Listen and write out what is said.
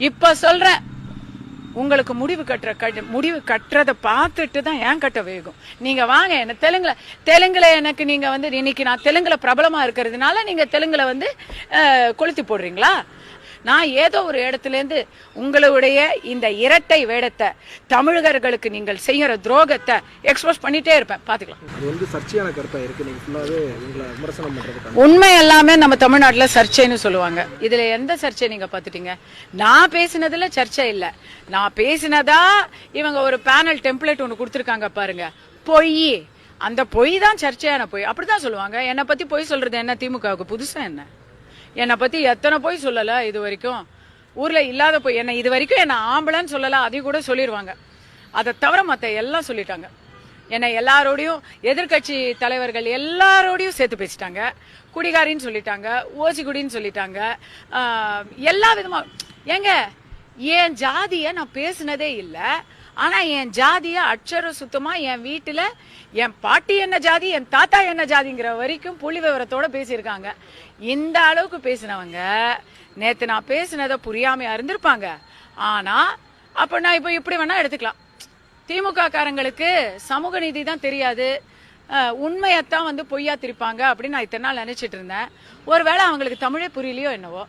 இப்ப சொல்றேன், உங்களுக்கு முடிவு கட்டுறத பார்த்துட்டு தான் ஏன் கட்ட வேகும். நீங்க வாங்க, என்ன தெலுங்குல எனக்கு நீங்க வந்து இன்னைக்கு நான் தெலுங்குல பிரபலமா இருக்கிறதுனால நீங்க தெலுங்குல வந்து கொளுத்தி போடுறீங்களா? நான் ஏதோ ஒரு இடத்துல இருந்து உங்களுடைய இந்த இரட்டை வேடத்தை, தமிழர்களுக்கு நீங்கள் செய்யற துரோகத்தை எக்ஸ்போஸ் பண்ணிட்டே இருப்பேன். பாத்துக்கலாம். அது வந்து சர்ச்சையான கருத்தா இருக்கு. நீங்க ஃபுல்லாவே உங்களை விமர்சனம் பண்றது. உண்மை எல்லாமே நம்ம தமிழ்நாட்டுல சர்ச்சைன்னு சொல்லுவாங்க. இதுல எந்த சர்ச்சை நீங்க பாத்துட்டீங்க? நான் பேசினதுல சர்ச்சை இல்ல. நான் பேசினதா இவங்க ஒரு பேனல் டெம்ப்ளேட் ஒன்னு கொடுத்திருக்காங்க பாருங்க. பொய். அந்த பொய் தான் சர்ச்சையான பொய். அப்படிதான் சொல்லுவாங்க. என்னை பத்தி பொய் சொல்றது என்ன திமுகவுக்கு புதுசா என்ன? என்னை பத்தி எத்தனை போய் சொல்லல இது வரைக்கும். ஊர்ல இல்லாத போய் என்ன இது வரைக்கும் என்ன ஆம்பளைன்னு சொல்லல, அதையும் கூட சொல்லிடுவாங்க. அதை தவிர மத்த எல்லாம் சொல்லிட்டாங்க. என்னை எல்லாரோடையும் எதிர்கட்சி தலைவர்கள் எல்லாரோடையும் சேர்த்து பேசிட்டாங்க. குடிகாரின்னு சொல்லிட்டாங்க, ஓசி குடின்னு சொல்லிட்டாங்க. எல்லா விதமா ஏங்க என் ஜாதிய நான் பேசினதே இல்லை. ஆனா என் ஜாதிய அட்சர சுத்தமா என் வீட்டுல என் பாட்டி என்ன ஜாதி, என் தாத்தா என்ன ஜாதிங்கிற வரைக்கும் புள்ளி விவரத்தோட பேசியிருக்காங்க. இந்த அளவுக்கு பேசினவங்க நேத்து நான் பேசினதை புரியாமையா இருந்திருப்பாங்க. ஆனா அப்ப நான் இப்ப இப்படி வேணா எடுத்துக்கலாம். திமுக காரங்களுக்கு சமூக நீதி தான் தெரியாது, உண்மையத்தான் வந்து பொய்யா திரிப்பாங்க அப்படின்னு நான் இத்தனை நாள் நினைச்சிட்டு இருந்தேன். ஒருவேளை அவங்களுக்கு தமிழே புரியலையோ என்னவோ.